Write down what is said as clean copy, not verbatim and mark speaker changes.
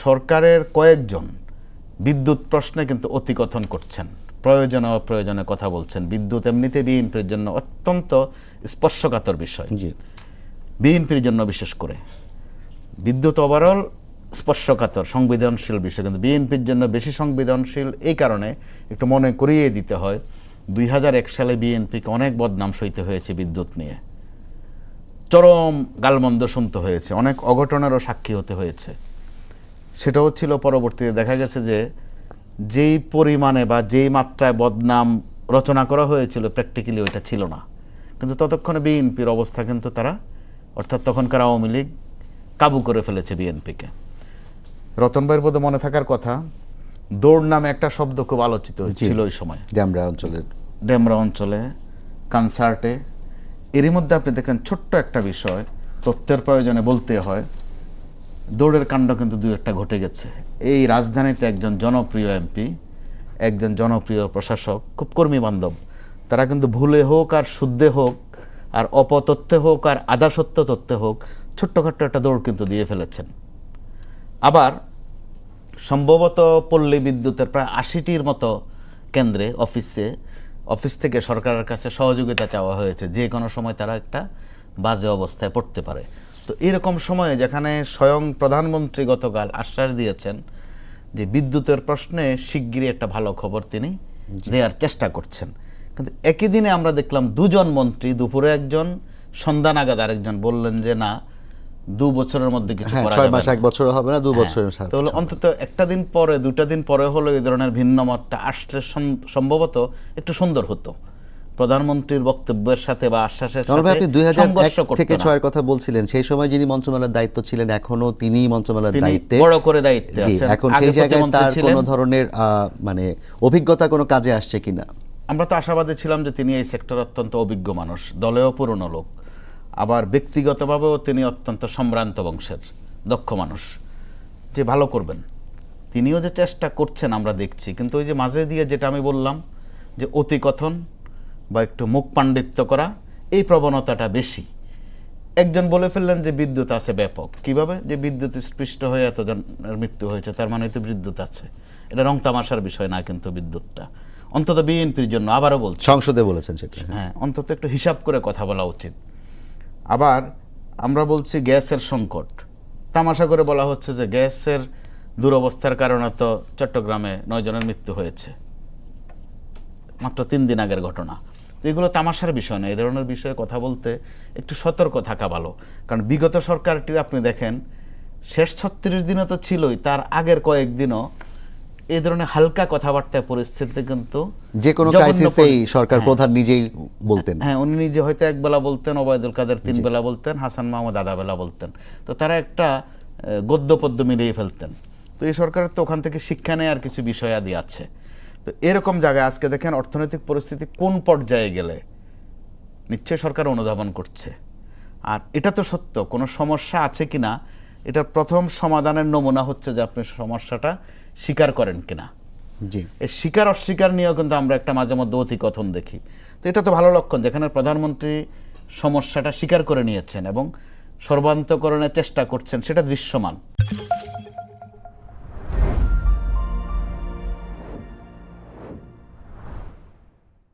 Speaker 1: সরকারের কয়েকজন বিদ্যুৎ প্রশ্নে কিন্তু অতিকথন করছেন, প্রয়োজনে অপ্রয়োজনে কথা বলছেন। বিদ্যুৎ এমনিতে বিএনপির জন্য অত্যন্ত স্পর্শকাতর বিষয়, বিএনপির জন্য বিশেষ করে বিদ্যুৎ ওভারঅল স্পর্শকাতর সংবেদনশীল বিষয়, কিন্তু বিএনপির জন্য বেশি সংবেদনশীল এই কারণে একটু মনে করিয়ে দিতে হয় 2001 সালে বিএনপিকে অনেক বদনাম সইতে হয়েছে বিদ্যুৎ নিয়ে, চরম গালমন্দ শুনতে হয়েছে, অনেক অঘটনেরও সাক্ষী হতে হয়েছে। সেটাও ছিল পরবর্তীতে দেখা গেছে যে যেই পরিমাণে বা যেই মাত্রায় বদনাম রচনা করা হয়েছিল প্র্যাকটিক্যালি ওইটা ছিল না, কিন্তু ততক্ষণে বিএনপির অবস্থা কিন্তু তারা, অর্থাৎ তখনকার আওয়ামী লীগ কাবু করে ফেলেছে বিএনপিকে। রতন ভাইয়ের বোধহয় মনে থাকার কথা, দৌড় নামে একটা শব্দ খুব আলোচিত ছিল ওই সময় ডেমরা অঞ্চলে কনসার্টে। এরই মধ্যে আপনি দেখেন ছোট্ট একটা বিষয় তথ্যের প্রয়োজনে বলতে হয়, দৌড়ের কাণ্ড কিন্তু দুই একটা ঘটে গেছে। এই রাজধানীতে একজন জনপ্রিয় এমপি, একজন জনপ্রিয় প্রশাসক, খুব কর্মী বান্ধব, তারা কিন্তু ভুলে হোক আর শুদ্ধে হোক আর অপতথ্যে হোক আর আধা সত্য তথ্যে হোক ছোট্টখাট্ট একটা দৌড় কিন্তু দিয়ে ফেলেছেন। আবার সম্ভবত পল্লী বিদ্যুতের প্রায় 80টির মতো কেন্দ্রে অফিস থেকে সরকারের কাছে সহযোগিতা চাওয়া হয়েছে, যে কোনো সময় তারা একটা বাজে অবস্থায় পড়তে পারে। তো এরকম সময়ে যেখানে স্বয়ং প্রধানমন্ত্রী গতকাল আশ্বাস দিয়েছেন যে বিদ্যুতের প্রশ্নে শিগগিরই একটা ভালো খবর তিনি দেওয়ার চেষ্টা করছেন, কিন্তু একই দিনে আমরা দেখলাম দুজন মন্ত্রী, দুপুরে একজন, সন্ধ্যা নাগাদ আরেকজন বললেন যে না, 2 বছরের মধ্যে কিছু করা যাবে না,
Speaker 2: 6 মাস 1 বছর হবে না, 2 বছরের।
Speaker 1: তাহলে অন্তত একটা দিন পরে, 2টা দিন পরে হলো এই ধরনের ভিন্ন মতটা আসলে সম্ভবত একটু সুন্দর হতো। প্রধানমন্ত্রীর বক্তব্যের সাথে বা আশ্বাসের সাথে
Speaker 2: আপনি 2001 থেকে 6 এর কথা বলছিলেন, সেই সময় যিনি মন্ত্রণালয়ের দায়িত্ব ছিলেন এখনো তিনিই মন্ত্রণালয়ের দায়িত্বে,
Speaker 1: বড় করে দায়িত্বে আছেন।
Speaker 2: এখন সেই জায়গায় তার কোনো ধরনের মানে অভিজ্ঞতা কোনো কাজে আসছে কিনা?
Speaker 1: আমরা তো আশাবাদী ছিলাম যে তিনি এই সেক্টরে অত্যন্ত অভিজ্ঞ মানুষ, দলেও পুরনো লোক, আবার ব্যক্তিগতভাবেও তিনি অত্যন্ত সম্ভ্রান্ত বংশের দক্ষ মানুষ, যে ভালো করবেন। তিনিও যে চেষ্টা করছেন আমরা দেখছি, কিন্তু ওই যে মাঝে দিয়ে যেটা আমি বললাম যে অতিকথন বা একটু মুখ পাণ্ডিত্য করা, এই প্রবণতাটা বেশি। একজন বলে ফেললেন যে বিদ্যুৎ আছে ব্যাপক, কিভাবে যে বিদ্যুৎ স্পৃষ্ট হয়ে এতজনের মৃত্যু হয়েছে, তার মানে তো বিদ্যুৎ আছে। এটা রং তামাশার বিষয় না, কিন্তু বিদ্যুৎটা অন্তত বিএনপির জন্য, আবারও বলছি,
Speaker 2: সংসদে বলেছেন সেটা,
Speaker 1: হ্যাঁ, অন্তত একটু হিসাব করে কথা বলা উচিত। আবার আমরা বলছি গ্যাসের সংকট, তামাশা করে বলা হচ্ছে যে গ্যাসের দুরবস্থার কারণে তো চট্টগ্রামে 9 জনের মৃত্যু হয়েছে, মাত্র 3 দিন আগের ঘটনা। তো এগুলো তামাশার বিষয় না, এই ধরনের বিষয়ে কথা বলতে একটু সতর্ক থাকা ভালো। কারণ বিগত সরকারটি আপনি দেখেন শেষ 36 দিনে তো ছিলই, তার আগের কয়েকদিনও এই ধরনের হালকা কথাবার্তায় পরিস্থিতি কিন্তু
Speaker 2: যে কোনো ক্রাইসিসেই সরকার প্রধান নিজেই বলতেন,
Speaker 1: হ্যাঁ, উনি নিজে হয়তো 1 বেলা বলতেন, ওবায়দুল কাদের 3 বেলা বলতেন, হাসান মাহমুদ আধা বেলা বলতেন, তো তারা একটা গদ্য পদ্য মিলিয়ে ফেলতেন। তো এই সরকারের তো ওখান থেকে শিক্ষা নেয় আর কিছু বিষয়াদি আছে। তো এরকম জায়গায় আজকে দেখেন অর্থনৈতিক পরিস্থিতি কোন পর্যায়ে গেলে নিশ্চয়ই সরকার অনুধাবন করছে। আর এটা তো সত্য, কোনো সমস্যা আছে কিনা এটার প্রথম সমাধানের নমুনা হচ্ছে যে আপনি সমস্যাটা স্বীকার করেন কিনা। এই স্বীকার অস্বীকার নিয়েও কিন্তু আমরা একটা মাঝে মধ্যে অতিকথন দেখি। তো এটা তো ভালো লক্ষণ, যেখানে প্রধানমন্ত্রী সমস্যাটা স্বীকার করে নিয়েছেন এবং সর্বান্তকরণের চেষ্টা করছেন, সেটা দৃশ্যমান।